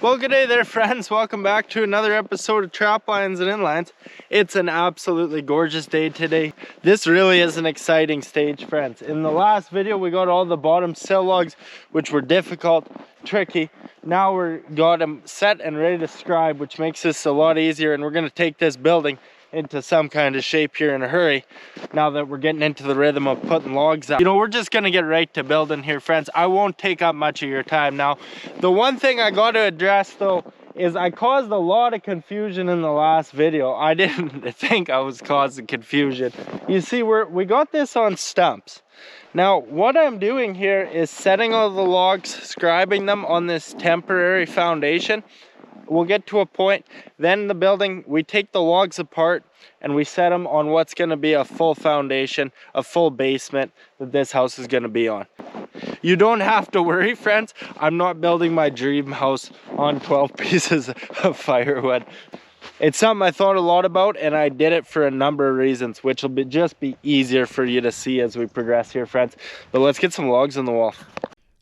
Well, good day there, friends. Welcome back to another episode of Traplines and Inlines. It's an absolutely gorgeous day today. This really is an exciting stage, friends. In the last video, we got all the bottom sill logs, which were difficult, tricky. Now we're got them set and ready to scribe, which makes this a lot easier. And we're going to take this building into some kind of shape here in a hurry, now that we're getting into the rhythm of putting logs up. You know, we're just gonna get right to building here, friends. I won't take up much of your time now. The one thing I got to address though is I caused a lot of confusion in the last video. I didn't think I was causing confusion. You see, we got this on stumps. Now what I'm doing here is setting all the logs, scribing them on this temporary foundation. We'll get to a point, then the building, we take the logs apart and we set them on what's going to be a full foundation, a full basement that this house is going to be on. You don't have to worry, friends. I'm not building my dream house on 12 pieces of firewood. It's something I thought a lot about, and I did it for a number of reasons, which will just be easier for you to see as we progress here, friends. But let's get some logs on the wall.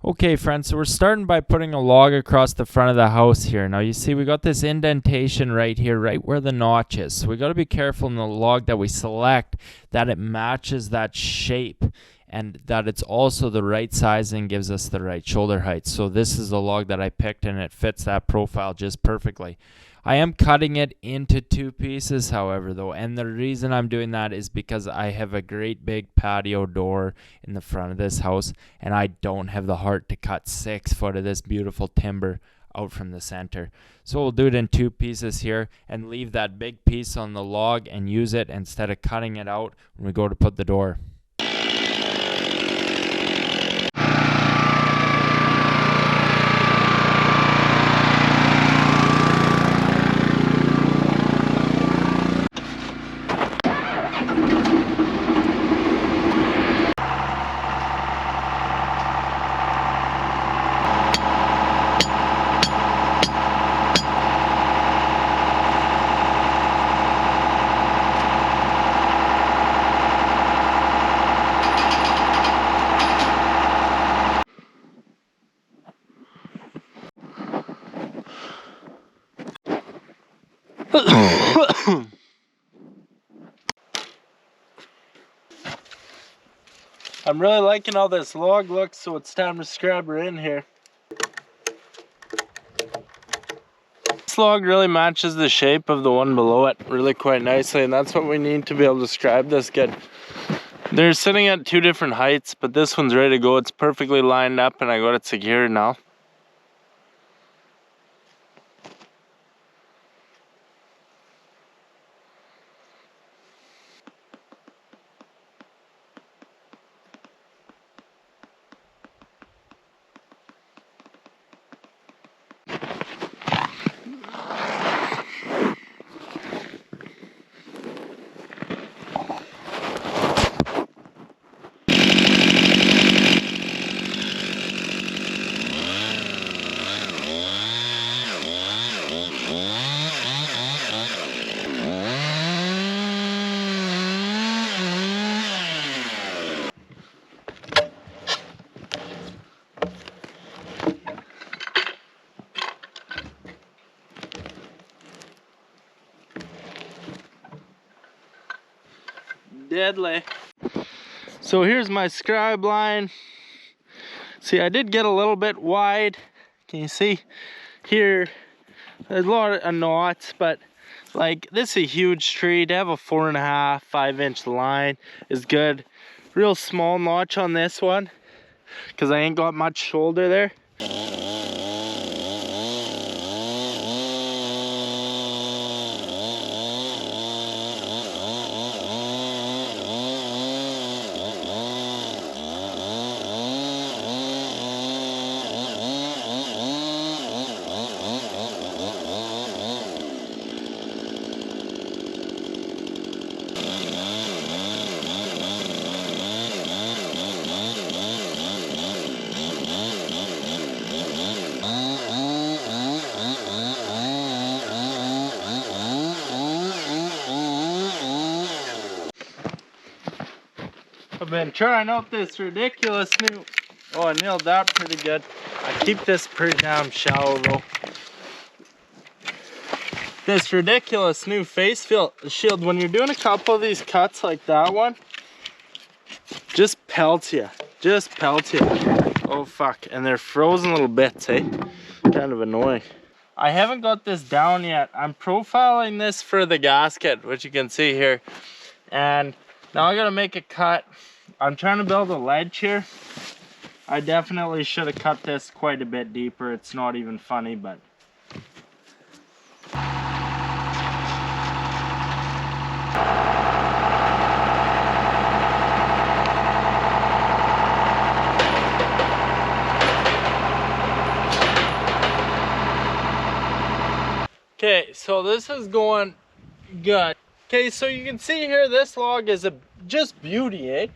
Okay, friends, so we're starting by putting a log across the front of the house here. Now you see we got this indentation right here, right where the notch is. So we got to be careful in the log that we select that it matches that shape and that it's also the right size and gives us the right shoulder height. So this is the log that I picked and it fits that profile just perfectly. I am cutting it into 2 pieces, however, though, and the reason I'm doing that is because I have a great big patio door in the front of this house, and I don't have the heart to cut 6 foot of this beautiful timber out from the center. So we'll do it in 2 pieces here and leave that big piece on the log and use it instead of cutting it out when we go to put the door. I'm really liking how this log looks, so it's time to scribe her in here. This log really matches the shape of the one below it really quite nicely, and that's what we need to be able to scribe this good. They're sitting at 2 different heights, but this one's ready to go. It's perfectly lined up and I got it secured now. Deadly. So here's my scribe line. See, I did get a little bit wide. Can you see here? There's a lot of knots, but like this is a huge tree. To have a 4.5, 5-inch line is good. Real small notch on this one because I ain't got much shoulder there. I've been trying out this ridiculous new... Oh, I nailed that pretty good. I keep this pretty damn shallow though. this ridiculous new face shield, when you're doing a couple of these cuts like that one, just pelts you. Just pelts you. Oh fuck, and they're frozen little bits, eh? Kind of annoying. I haven't got this down yet. I'm profiling this for the gasket, which you can see here. And now I gotta make a cut. I'm trying to build a ledge here. I definitely should have cut this quite a bit deeper. It's not even funny, but. Okay, so this is going good. Okay, so you can see here, this log is just beauty, eh?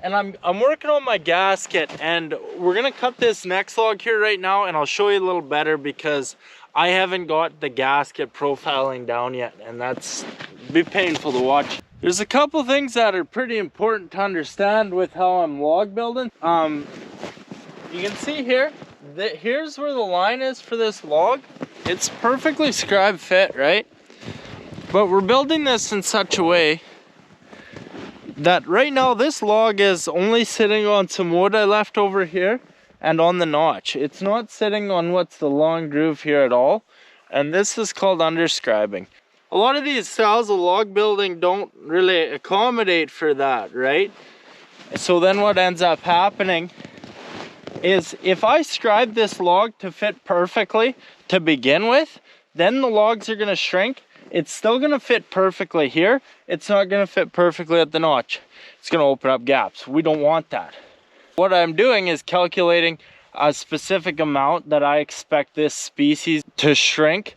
And I'm working on my gasket, and we're gonna cut this next log here right now, and I'll show you a little better because I haven't got the gasket profiling down yet, and that's be painful to watch. There's a couple things that are pretty important to understand with how I'm log building. You can see here, here's where the line is for this log. It's perfectly scribe fit, right? But we're building this in such a way that right now this log is only sitting on some wood I left over here and on the notch. It's not sitting on what's the long groove here at all. And this is called underscribing. A lot of these styles of log building don't really accommodate for that, right? So then what ends up happening is if I scribe this log to fit perfectly to begin with, then the logs are gonna shrink. It's still gonna fit perfectly here. It's not gonna fit perfectly at the notch. It's gonna open up gaps. We don't want that. What I'm doing is calculating a specific amount that I expect this species to shrink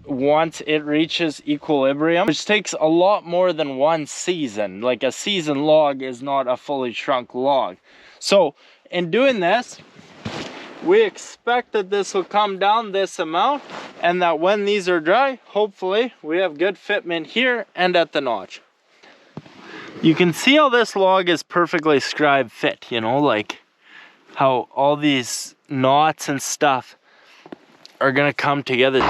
once it reaches equilibrium, which takes a lot more than one season. Like a season log is not a fully shrunk log. So in doing this, we expect that this will come down this amount, and that when these are dry, hopefully we have good fitment here and at the notch. You can see how this log is perfectly scribe fit, you know, like how all these knots and stuff are gonna come together.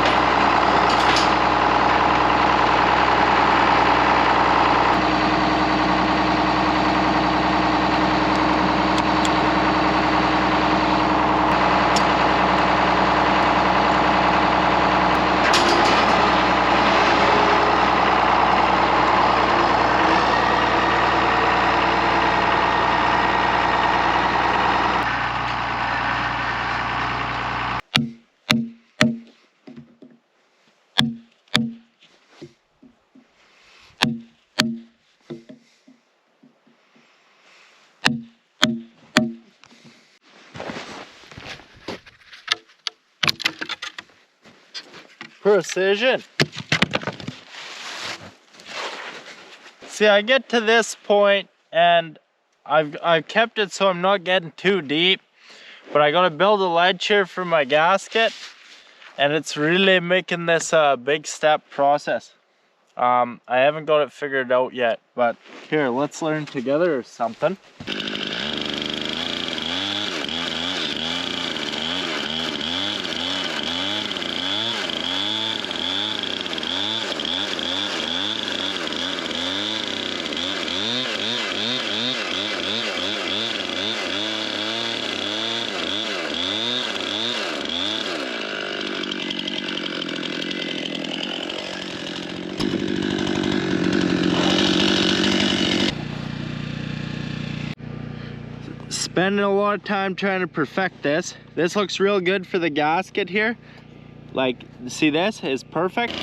Precision. See, I get to this point and I've kept it so I'm not getting too deep, but I gotta build a ledge here for my gasket, and it's really making this a big step process. I haven't got it figured out yet, but here, let's learn together or something. Spending a lot of time trying to perfect this. This looks real good for the gasket here. Like, see, this is perfect.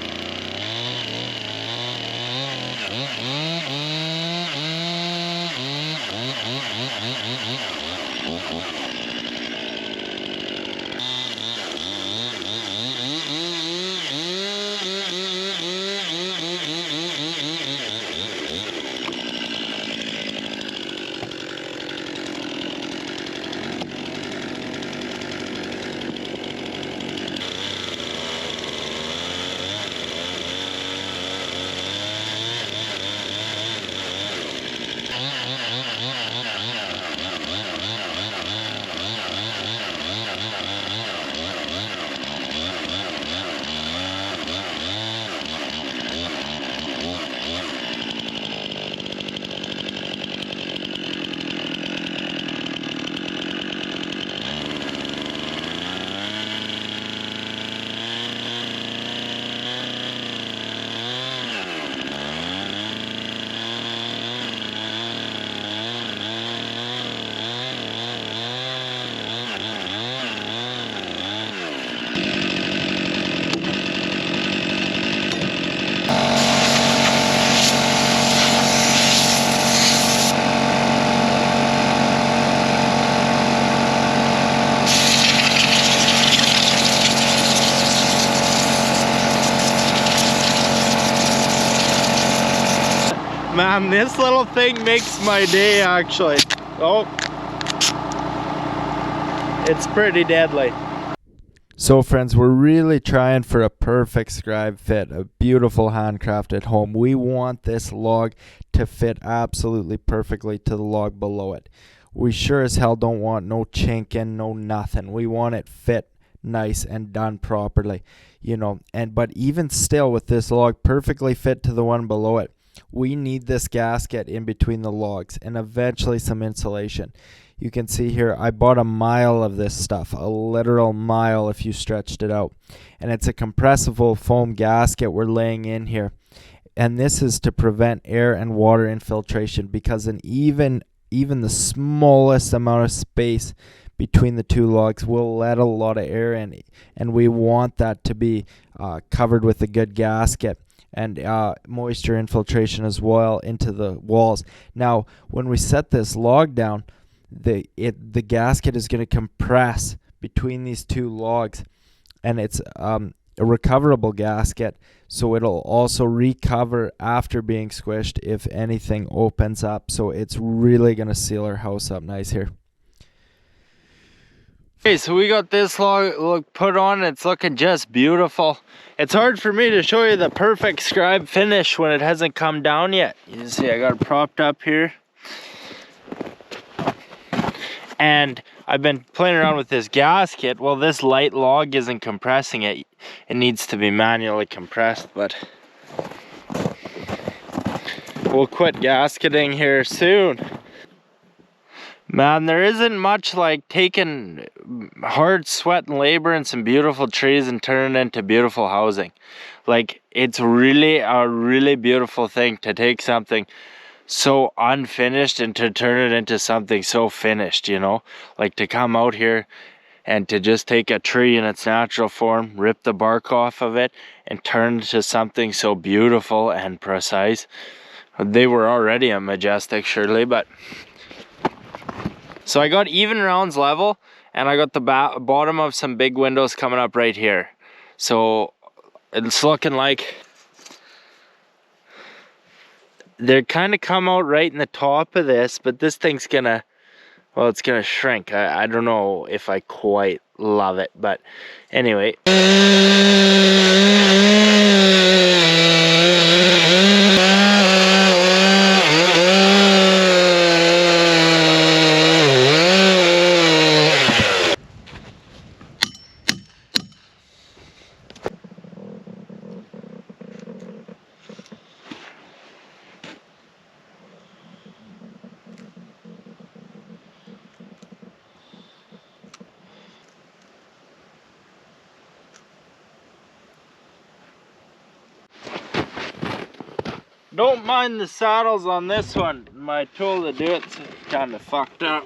Man, this little thing makes my day actually. Oh, it's pretty deadly. So friends, we're really trying for a perfect scribe fit, a beautiful handcrafted home. We want this log to fit absolutely perfectly to the log below it. We sure as hell don't want no chinking, no nothing. We want it fit nice and done properly, you know. But even still, with this log perfectly fit to the one below it, we need this gasket in between the logs and eventually some insulation. You can see here, I bought a mile of this stuff, a literal mile if you stretched it out. And it's a compressible foam gasket we're laying in here. And this is to prevent air and water infiltration, because even the smallest amount of space between the two logs will let a lot of air in. And we want that to be covered with a good gasket and moisture infiltration as well into the walls. Now, when we set this log down, the gasket is going to compress between these two logs, and it's a recoverable gasket, so it'll also recover after being squished if anything opens up. So it's really going to seal our house up nice here. Okay, so we got this log put on. It's looking just beautiful. It's hard for me to show you the perfect scribe finish when it hasn't come down yet. You see I got it propped up here. And I've been playing around with this gasket. Well, this light log isn't compressing it. It needs to be manually compressed, but we'll quit gasketing here soon. Man, there isn't much like taking hard sweat and labor and some beautiful trees and turning it into beautiful housing. Like, it's really a really beautiful thing to take something so unfinished and to turn it into something so finished, you know. Like, to come out here and to just take a tree in its natural form, rip the bark off of it, and turn it to something so beautiful and precise. They were already a majestic, surely, but... So I got even rounds level, and I got the bottom of some big windows coming up right here. So it's looking like they're kind of come out right in the top of this, but this thing's gonna, well, it's gonna shrink. I don't know if I quite love it, but anyway. Don't mind the saddles on this one. My tool to do it's kind of fucked up.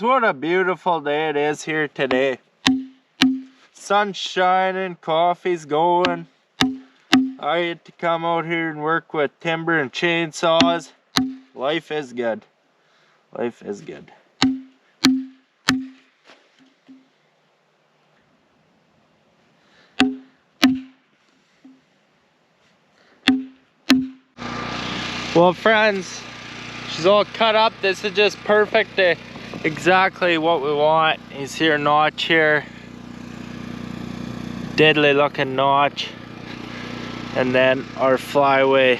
What a beautiful day it is here today. Sun's shining, coffee's going. I get to come out here and work with timber and chainsaws. Life is good. Life is good. Well, friends, she's all cut up. This is just perfect. Exactly what we want. You see her notch here. Deadly looking notch. And then our flyway.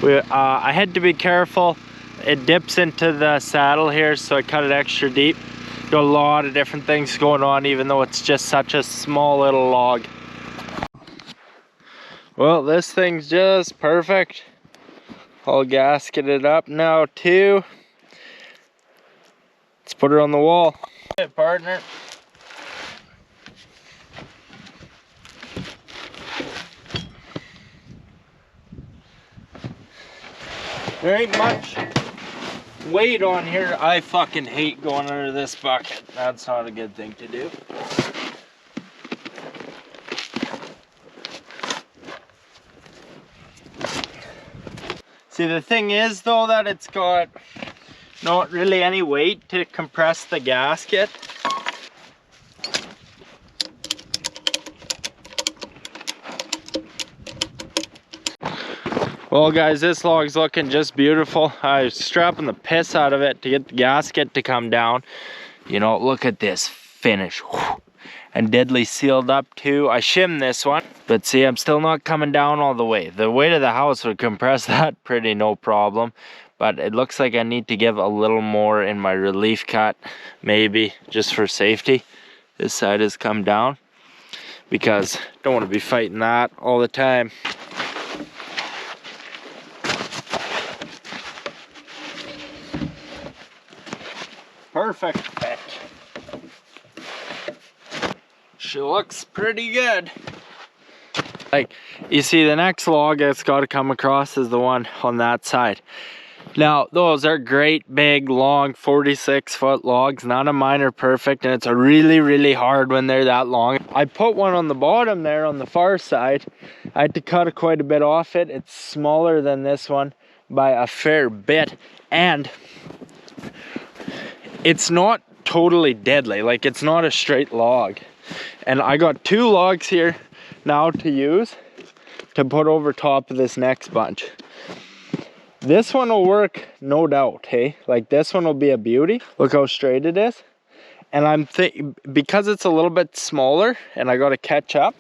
I had to be careful. It dips into the saddle here, so I cut it extra deep. Got a lot of different things going on, even though it's just such a small little log. Well, this thing's just perfect. All gasketed up now too. Let's put her on the wall. Hey, partner. There ain't much weight on here. I fucking hate going under this bucket. That's not a good thing to do. See, the thing is though that it's got not really any weight to compress the gasket. Well guys, this log's looking just beautiful. I was strapping the piss out of it to get the gasket to come down. You know, look at this finish. And deadly sealed up too. I shimmed this one, but see, I'm still not coming down all the way. The weight of the house would compress that pretty no problem, but it looks like I need to give a little more in my relief cut, maybe just for safety. This side has come down because I don't want to be fighting that all the time. Perfect fit. She looks pretty good. Like, you see, the next log that's got to come across is the one on that side. Now, those are great, big, long, 46-foot logs. None of mine are perfect, and it's a really hard when they're that long. I put one on the bottom there on the far side. I had to cut quite a bit off it. It's smaller than this one by a fair bit, and it's not totally deadly. Like, it's not a straight log. And I got 2 logs here now to use to put over top of this next bunch. This one will work, no doubt, hey? Like, this one will be a beauty. Look how straight it is. And I'm thinking, because it's a little bit smaller and I got to catch up,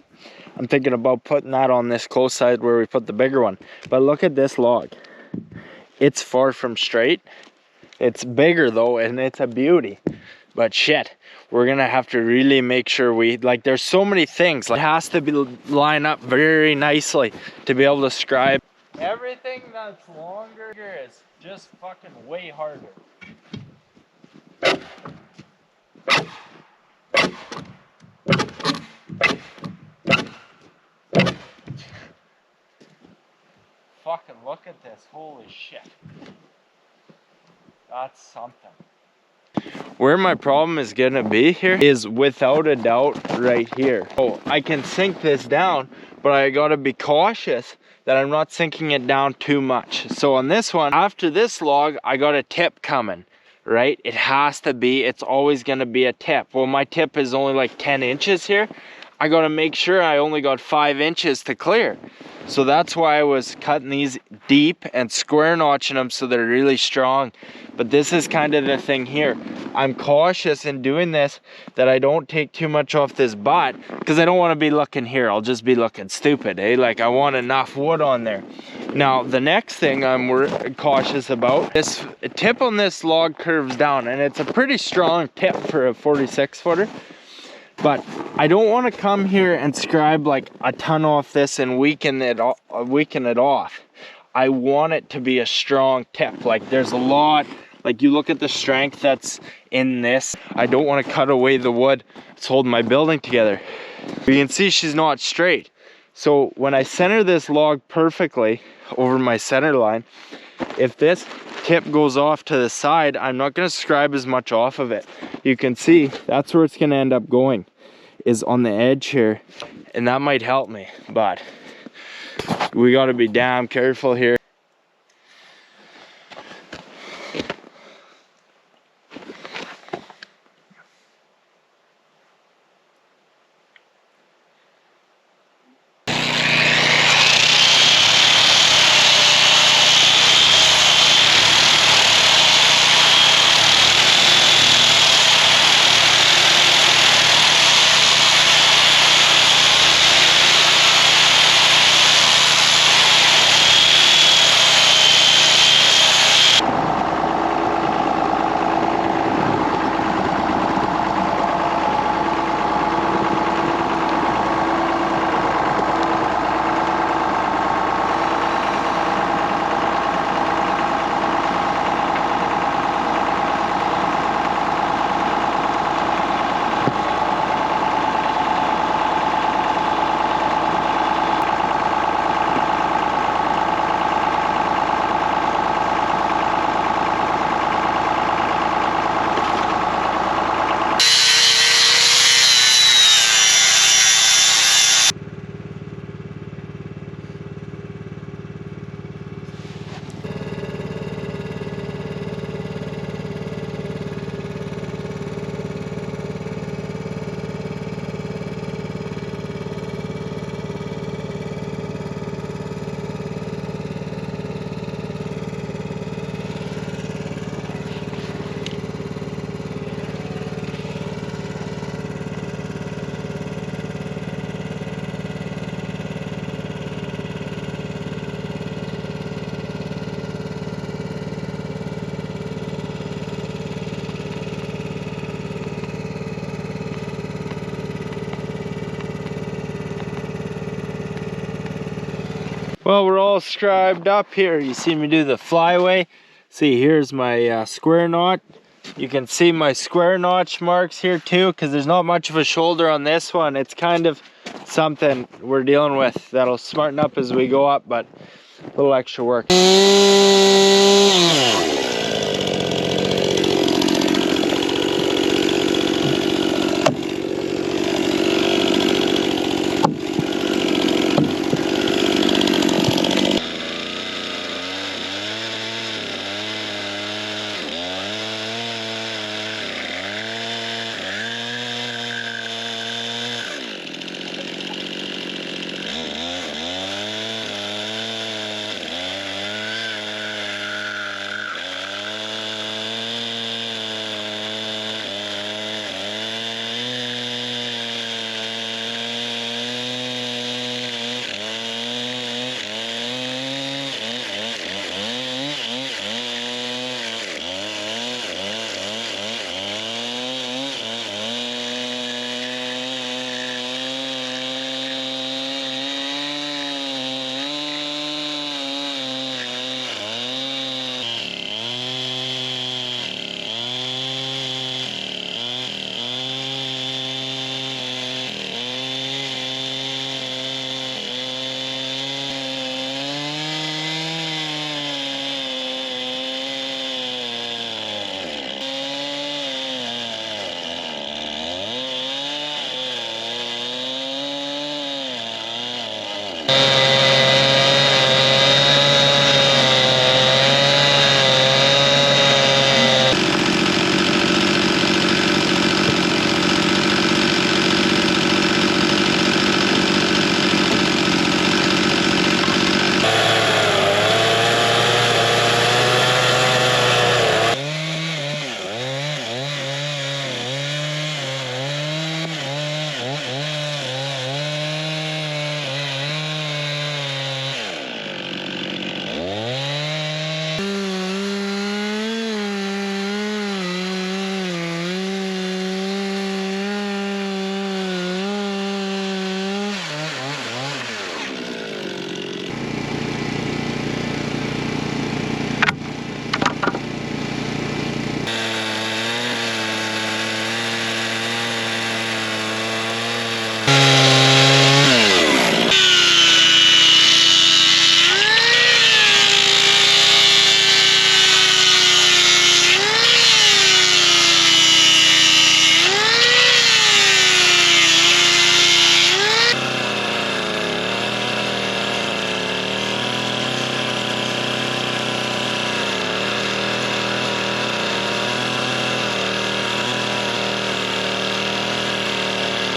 I'm thinking about putting that on this close side where we put the bigger one. But look at this log. It's far from straight. It's bigger though, and it's a beauty. But shit, we're gonna have to really make sure like, there's so many things. Like, it has to be line up very nicely to be able to scribe. Everything that's longer is just fucking way harder. Fucking look at this, holy shit. That's something. Where my problem is gonna be here is without a doubt right here. Oh, I can sink this down, but I gotta be cautious that I'm not sinking it down too much. So on this one, after this log, I got a tip coming, right? It has to be, it's always gonna be a tip. Well, my tip is only like 10 inches here. I gotta make sure I only got 5 inches to clear. So that's why I was cutting these deep and square notching them so they're really strong. But this is kind of the thing here. I'm cautious in doing this that I don't take too much off this butt, because I don't want to be looking here. I'll just be looking stupid, eh? Like, I want enough wood on there. Now, the next thing I'm cautious about, this tip on this log curves down, and it's a pretty strong tip for a 46-footer. But I don't want to come here and scribe like a ton off this and weaken it off. I want it to be a strong tip. Like, there's a lot, like, you look at the strength that's in this. I don't want to cut away the wood that's holding my building together. You can see she's not straight. So when I center this log perfectly over my center line, if this tip goes off to the side, I'm not going to scribe as much off of it. You can see that's where it's going to end up going, is on the edge here, and that might help me, but we got to be damn careful here. Well, we're all scribed up here. You see me do the flyway. See, here's my square knot. You can see my square notch marks here too, because there's not much of a shoulder on this one. It's kind of something we're dealing with that'll smarten up as we go up, but a little extra work.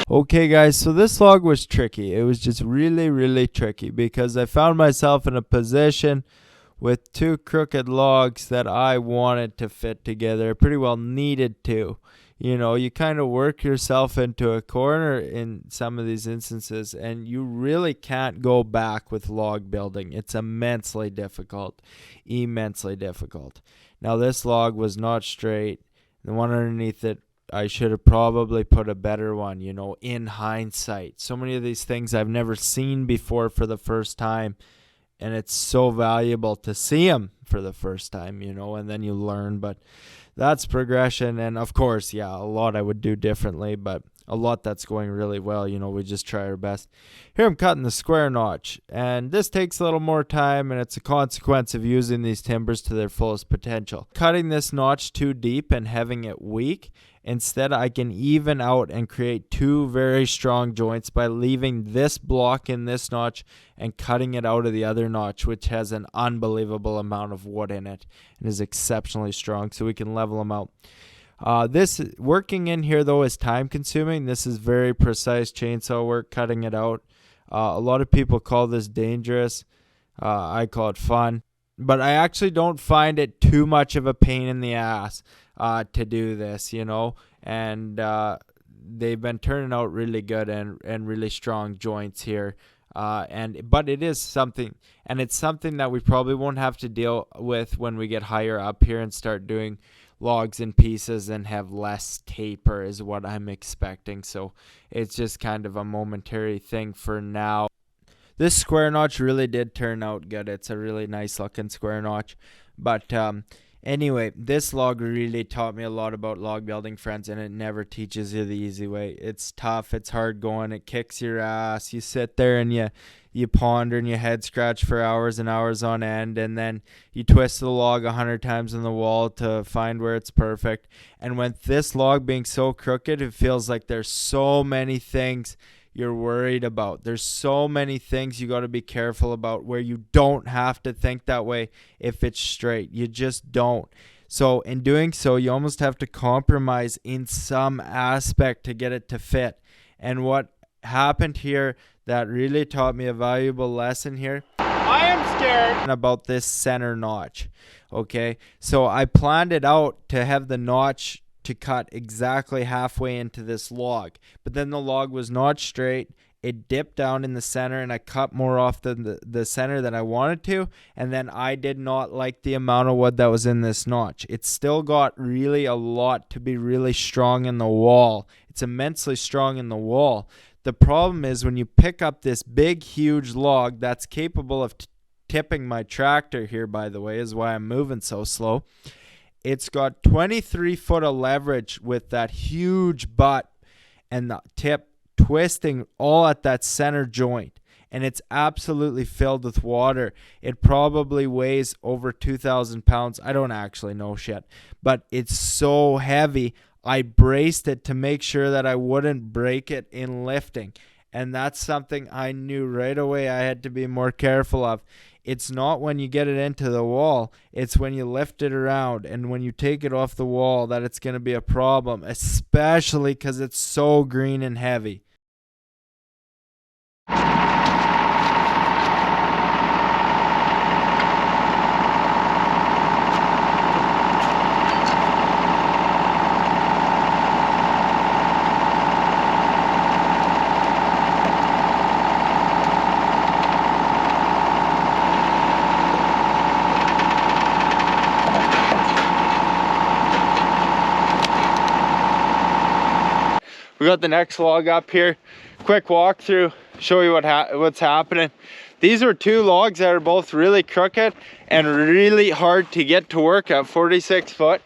Okay guys, so this log was tricky. It was just really tricky because I found myself in a position with two crooked logs that I wanted to fit together, pretty well needed to. You know, you kind of work yourself into a corner in some of these instances, and you really can't go back with log building. It's immensely difficult. Now this log was not straight. The one underneath it, I should have probably put a better one, you know, in hindsight. So many of these things I've never seen before for the first time, and it's so valuable to see them for the first time, you know, and then you learn. But that's progression, and of course, yeah, a lot I would do differently, but a lot that's going really well, you know, we just try our best. Here I'm cutting the square notch, and this takes a little more time, and it's a consequence of using these timbers to their fullest potential. Cutting this notch too deep and having it weak, instead I can even out and create two very strong joints by leaving this block in this notch and cutting it out of the other notch, which has an unbelievable amount of wood in it and is exceptionally strong, so we can level them out. This working in here though is time consuming. This is very precise chainsaw work, cutting it out. A lot of people call this dangerous. I call it fun, but I actually don't find it too much of a pain in the ass to do this, you know, and they've been turning out really good and really strong joints here. But it is something, and it's something that we probably won't have to deal with when we get higher up here and start doing logs in pieces and have less taper is what I'm expecting. So it's just kind of a momentary thing for now. This square notch really did turn out good. It's a really nice looking square notch. But anyway, this log really taught me a lot about log building, friends, and it never teaches you the easy way. It's tough, it's hard going, it kicks your ass. You sit there and you ponder and you head scratch for hours and hours on end, and then you twist the log 100 times in the wall to find where it's perfect. And with this log being so crooked, it feels like there's so many things you're worried about. There's so many things you got to be careful about where you don't have to think that way if it's straight. You just don't. So in doing so, you almost have to compromise in some aspect to get it to fit. And what happened here that really taught me a valuable lesson here, I am scared about this center notch. Okay, so I planned it out to have the notch to cut exactly halfway into this log, but then the log was not straight. It dipped down in the center, and I cut more off the center than I wanted to, and then I did not like the amount of wood that was in this notch. It's still got really a lot to be really strong in the wall. It's immensely strong in the wall. The problem is when you pick up this big huge log that's capable of tipping my tractor here, by the way, is why I'm moving so slow. It's got 23 foot of leverage with that huge butt and the tip twisting all at that center joint. And it's absolutely filled with water. It probably weighs over 2,000 pounds. I don't actually know shit. But it's so heavy. I braced it to make sure that I wouldn't break it in lifting. And that's something I knew right away I had to be more careful of. It's not when you get it into the wall, it's when you lift it around and when you take it off the wall that it's going to be a problem, especially because it's so green and heavy. We got the next log up here. Quick walkthrough, show you what's happening. These are two logs that are both really crooked and really hard to get to work at 46 foot.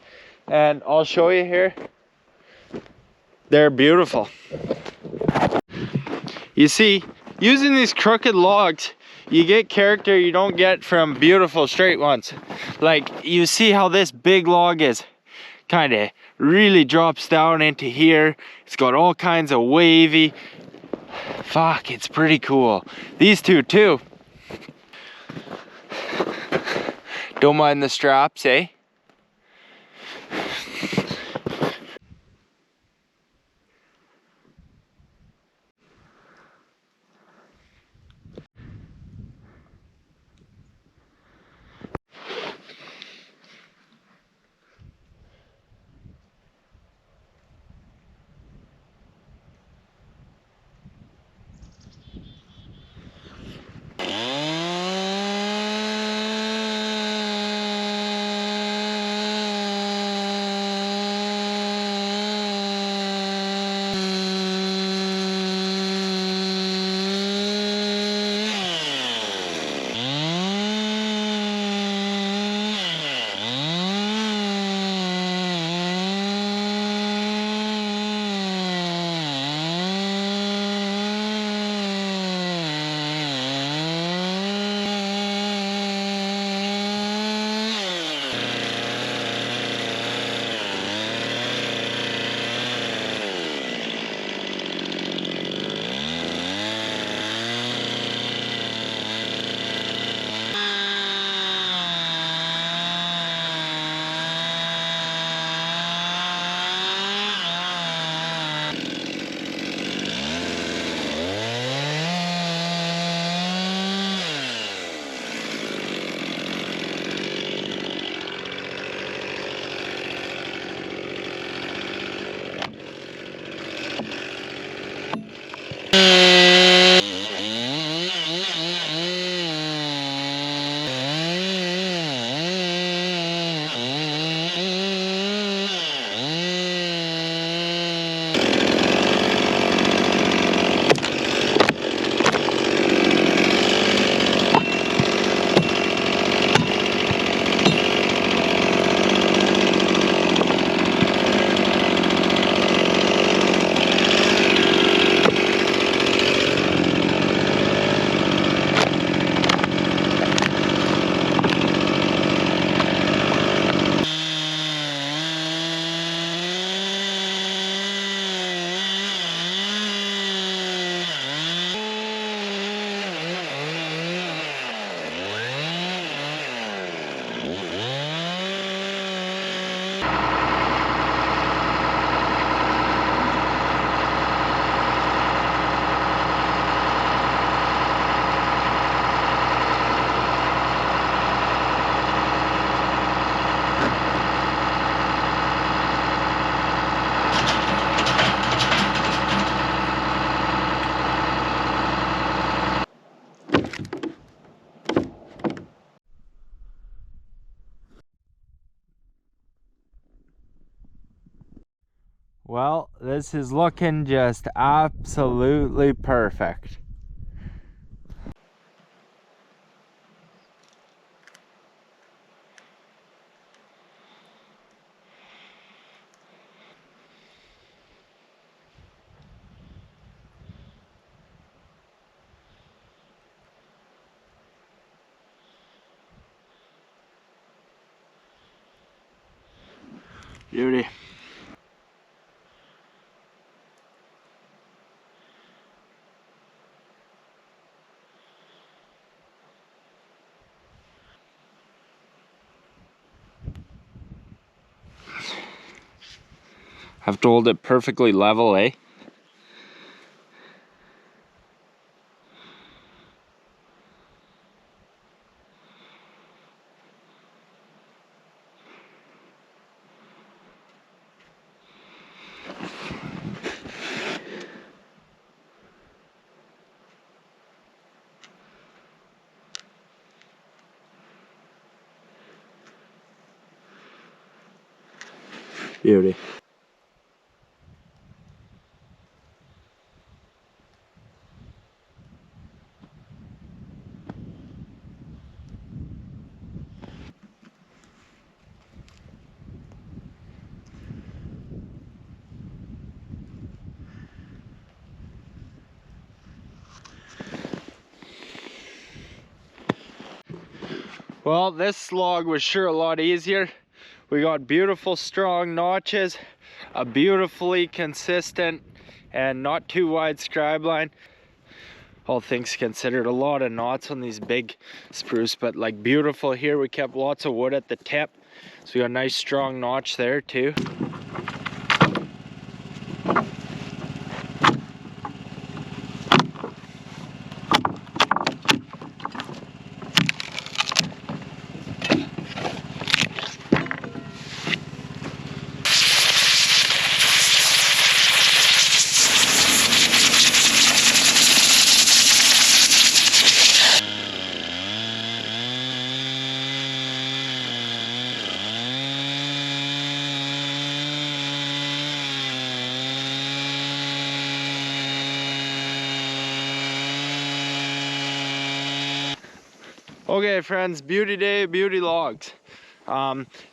And I'll show you here. They're beautiful. You see, using these crooked logs, you get character you don't get from beautiful straight ones. Like, you see how this big log is kind of really drops down into here. It's got all kinds of wavy. Fuck, it's pretty cool. These two too. Don't mind the straps, eh? Well, this is looking just absolutely perfect. Beauty. Have to hold it perfectly level, eh? Beauty. Well, this log was sure a lot easier. We got beautiful strong notches, a beautifully consistent and not too wide scribe line. All things considered, a lot of knots on these big spruce, but like beautiful here. We kept lots of wood at the tip, so we got a nice strong notch there too. Okay friends, beauty day, beauty logs.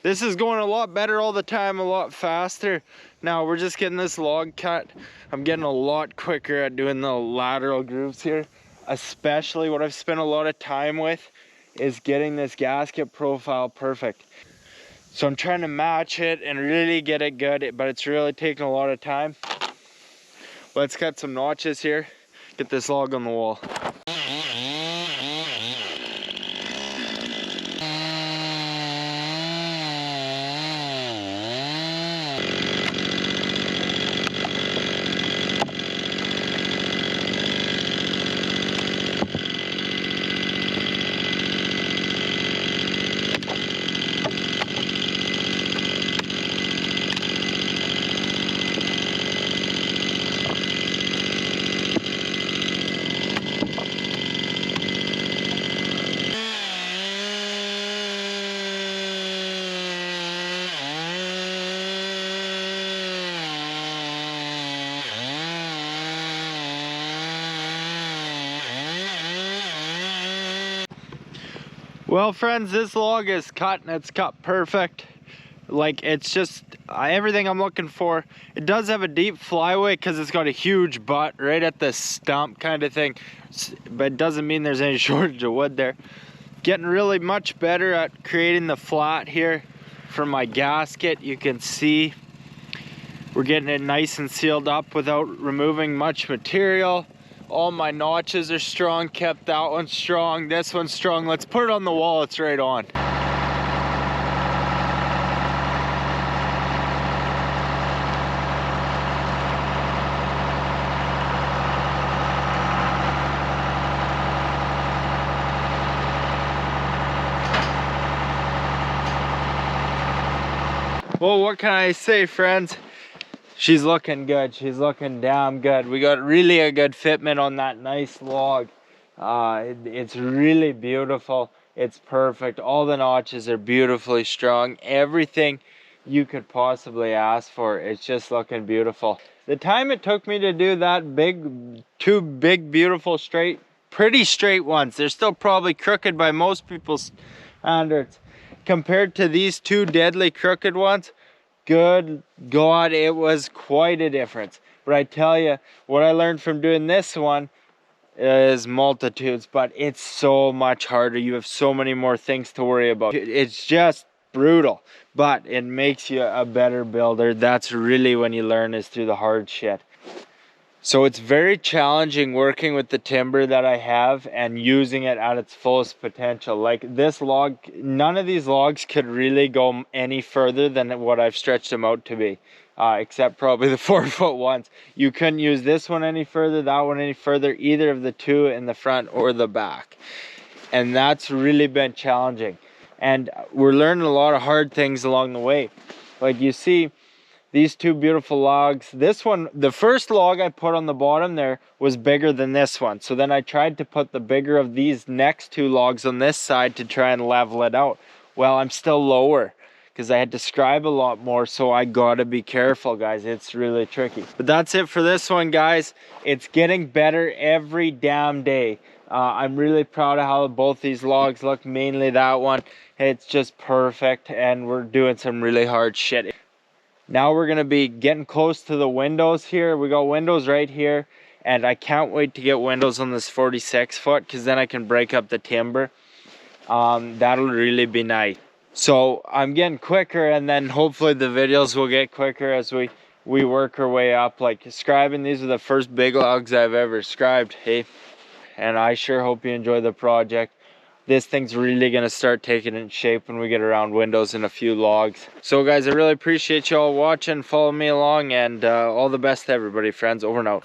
This is going a lot better all the time, a lot faster. Now we're just getting this log cut. I'm getting a lot quicker at doing the lateral grooves here. Especially what I've spent a lot of time with is getting this gasket profile perfect. So I'm trying to match it and really get it good, but it's really taking a lot of time. Let's cut some notches here, get this log on the wall. Well friends, this log is cut and it's cut perfect. Like it's just everything I'm looking for. It does have a deep flyway because it's got a huge butt right at the stump kind of thing. But it doesn't mean there's any shortage of wood there. Getting really much better at creating the flat here for my gasket. You can see we're getting it nice and sealed up without removing much material. All my notches are strong, kept that one strong, this one's strong. Let's put it on the wall, it's right on. Well, what can I say, friends? She's looking good. She's looking damn good. We got really a good fitment on that nice log. It's really beautiful. It's perfect. All the notches are beautifully strong. Everything you could possibly ask for. It's just looking beautiful. The time it took me to do that two big, beautiful, pretty straight ones. They're still probably crooked by most people's standards. Compared to these two deadly crooked ones, good God, it was quite a difference. But I tell you, what I learned from doing this one is multitudes, but it's so much harder. You have so many more things to worry about. It's just brutal, but it makes you a better builder. That's really when you learn, is through the hard shit. So it's very challenging working with the timber that I have and using it at its fullest potential. Like this log, none of these logs could really go any further than what I've stretched them out to be. Except probably the 4-foot ones. You couldn't use this one any further, that one any further, either of the two in the front or the back. And that's really been challenging. And we're learning a lot of hard things along the way. Like you see, these two beautiful logs. This one, the first log I put on the bottom there was bigger than this one. So then I tried to put the bigger of these next two logs on this side to try and level it out. Well, I'm still lower because I had to scribe a lot more, so I gotta be careful, guys. It's really tricky. But that's it for this one, guys. It's getting better every damn day. I'm really proud of how both these logs look, mainly that one. It's just perfect, and we're doing some really hard shit. Now we're gonna be getting close to the windows here. We got windows right here, and I can't wait to get windows on this 46 foot because then I can break up the timber. That'll really be nice. So I'm getting quicker, and then hopefully the videos will get quicker as we work our way up. Like scribing, these are the first big logs I've ever scribed, hey? And I sure hope you enjoy the project. This thing's really gonna start taking in shape when we get around windows and a few logs. So guys, I really appreciate you all watching. Follow me along, and all the best to everybody, friends. Over and out.